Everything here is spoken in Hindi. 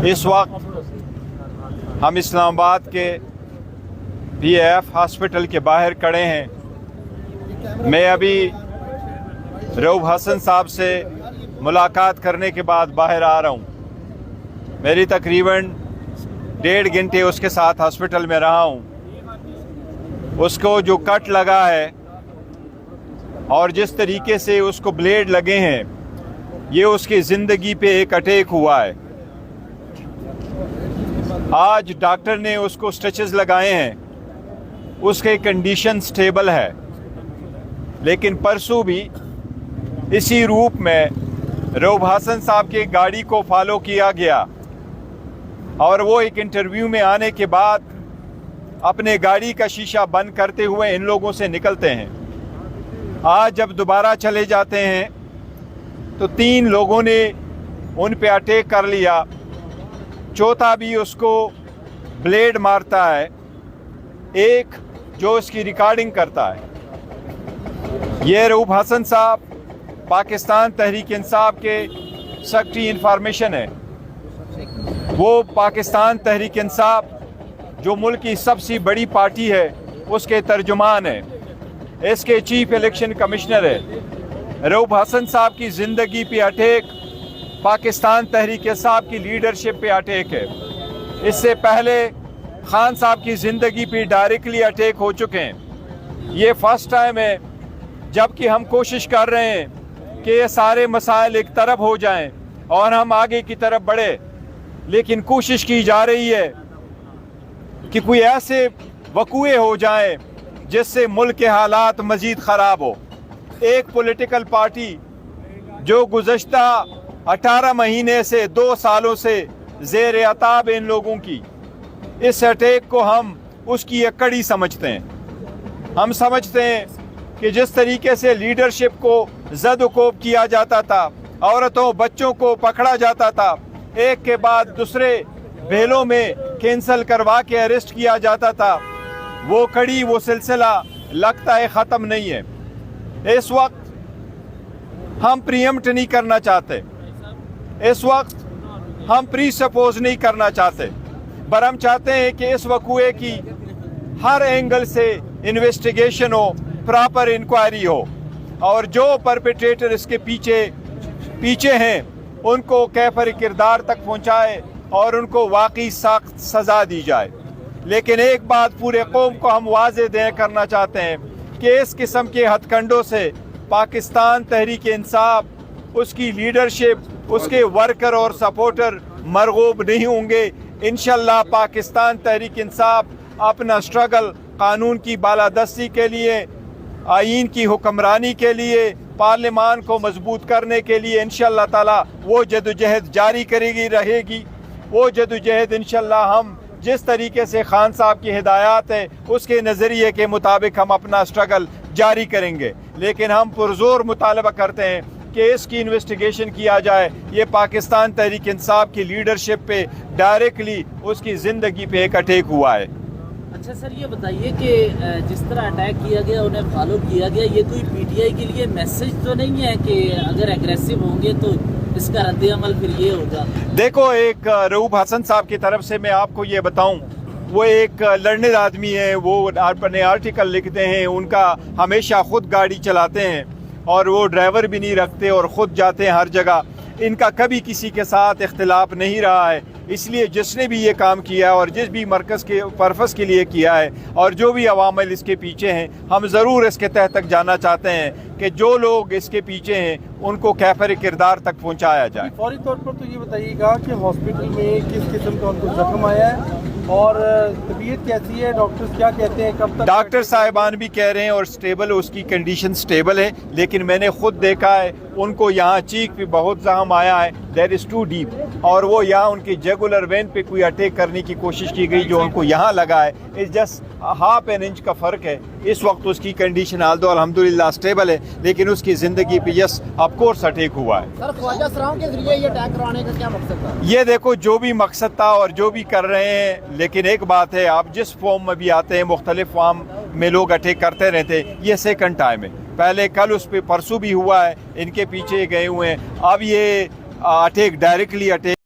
इस वक्त हम इस्लामाबाद के PAF हॉस्पिटल के बाहर खड़े हैं। मैं अभी रऊफ हसन साहब से मुलाकात करने के बाद बाहर आ रहा हूँ। मेरी तकरीबन 1.5 घंटे उसके साथ हॉस्पिटल में रहा हूँ। उसको जो कट लगा है और जिस तरीके से उसको ब्लेड लगे हैं, ये उसकी ज़िंदगी पे एक अटैक हुआ है। आज डॉक्टर ने उसको स्टिचेस लगाए हैं, उसके कंडीशन स्टेबल है, लेकिन परसों भी इसी रूप में रऊफ हसन साहब की गाड़ी को फॉलो किया गया और वो एक इंटरव्यू में आने के बाद अपने गाड़ी का शीशा बंद करते हुए इन लोगों से निकलते हैं। आज जब दोबारा चले जाते हैं तो 3 लोगों ने उन पे अटैक कर लिया, चौथा भी उसको ब्लेड मारता है, एक जो उसकी रिकॉर्डिंग करता है। ये रऊफ हसन साहब पाकिस्तान तहरीक इंसाफ के सेक्रेटरी इंफॉर्मेशन है। वो पाकिस्तान तहरीक इंसाफ जो मुल्क की सबसे बड़ी पार्टी है उसके तर्जुमान है, इसके चीफ इलेक्शन कमिश्नर है। रऊफ हसन साहब की ज़िंदगी पे अटैक पाकिस्तान तहरीक इंसाफ की लीडरशिप पे अटैक है। इससे पहले खान साहब की ज़िंदगी पे डायरेक्टली अटैक हो चुके हैं। ये फर्स्ट टाइम है जबकि हम कोशिश कर रहे हैं कि ये सारे मसाइल एक तरफ हो जाएं और हम आगे की तरफ बढ़े, लेकिन कोशिश की जा रही है कि कोई ऐसे वक़ूए हो जाएं जिससे मुल्क के हालात मज़ीद ख़राब हो। एक पॉलिटिकल पार्टी जो गुज़श्ता 18 महीने से 2 सालों से ज़ेर अताब इन लोगों की, इस अटैक को हम उसकी एक कड़ी समझते हैं। हम समझते हैं कि जिस तरीके से लीडरशिप को ज़द-ओ-कोब किया जाता था, औरतों बच्चों को पकड़ा जाता था, एक के बाद दूसरे बेलों में कैंसल करवा के अरेस्ट किया जाता था, वो कड़ी वो सिलसिला लगता है ख़त्म नहीं है। इस वक्त हम प्रीएम्प्ट नहीं करना चाहते, इस वक्त हम प्री सपोज नहीं करना चाहते, पर हम चाहते हैं कि इस वक़ूए की हर एंगल से इन्वेस्टिगेशन हो, प्रॉपर इंक्वायरी हो और जो परपेट्रेटर इसके पीछे हैं उनको कैफर किरदार तक पहुंचाए और उनको वाकई सख्त सज़ा दी जाए। लेकिन एक बात पूरे कौम को हम वाज़े दे करना चाहते हैं कि इस किस्म के हथकंडों से पाकिस्तान तहरीक इंसाफ, उसकी लीडरशिप, उसके वर्कर और सपोर्टर मरगूब नहीं होंगे। इंशाल्लाह पाकिस्तान तहरीक इंसाफ अपना स्ट्रगल कानून की बालादस्ती के लिए, आईन की हुक्मरानी के लिए, पार्लिमान को मजबूत करने के लिए इंशाल्लाह ताला वो जदोजहद जारी करेगी रहेगी। वो जदोजहद इंशाल्लाह हम जिस तरीके से खान साहब की हिदायत है उसके नज़रिए के मुताबिक हम अपना स्ट्रगल जारी करेंगे। लेकिन हम पुरजोर मुतालबा करते हैं कि इसकी इन्वेस्टिगेशन किया जाए। ये पाकिस्तान तहरीक इंसाफ की लीडरशिप पे डायरेक्टली उसकी ज़िंदगी पे एक अटैक हुआ है। अच्छा सर, ये बताइए कि जिस तरह अटैक किया गया, उन्हें फॉलो किया गया, ये कोई PTI के लिए मैसेज तो नहीं है कि अगर एग्रेसिव होंगे तो इसका रद्द-ए-अमल फिर ये होगा? देखो, एक रऊफ हसन साहब की तरफ से मैं आपको ये बताऊं, वो एक लर्नर आदमी है, वो अपने आर्टिकल लिखते हैं, उनका हमेशा खुद गाड़ी चलाते हैं और वो ड्राइवर भी नहीं रखते और ख़ुद जाते हैं हर जगह। इनका कभी किसी के साथ इख्तिलाफ नहीं रहा है, इसलिए जिसने भी ये काम किया है और जिस भी मरकज़ के पर्पज़ के लिए किया है और जो भी अवामिल इसके पीछे हैं, हम ज़रूर इसके तह तक जाना चाहते हैं कि जो लोग इसके पीछे हैं उनको कैफर किरदार तक पहुँचाया जाए। फौरी तौर पर तो ये बताइएगा कि हॉस्पिटल में किस किस्म का उनको जख्म आया है और तबीयत कैसी है, डॉक्टर्स क्या कहते हैं, कब तक? डॉक्टर साहिबान भी कह रहे हैं और स्टेबल, उसकी कंडीशन स्टेबल है, लेकिन मैंने खुद देखा है उनको यहाँ चीख पे बहुत जख्म आया है, दैट इज़ टू डीप, और वो यहाँ उनकी जुगुलर वेन पे कोई अटैक करने की कोशिश की गई जो उनको यहाँ लगा है। इस जस्ट हाफ एन इंच का फ़र्क है। इस वक्त उसकी कंडीशन आल्दो अल्हम्दुलिल्लाह स्टेबल है, लेकिन उसकी ज़िंदगी पे यस ऑफ कोर्स अटैक हुआ है। सर, ख्वाजा सराओं के जरिए ये अटैक करवाने का क्या मकसद था? ये देखो, जो भी मकसद था और जो भी कर रहे हैं, लेकिन एक बात है, आप जिस फॉर्म में भी आते हैं, मुख्तलिफ फॉर्म में लोग अटैक करते रहते हैं। ये सेकंड टाइम है, पहले कल उस पर परसों भी हुआ है, इनके पीछे गए हुए हैं, अब ये अटैक डायरेक्टली अटैक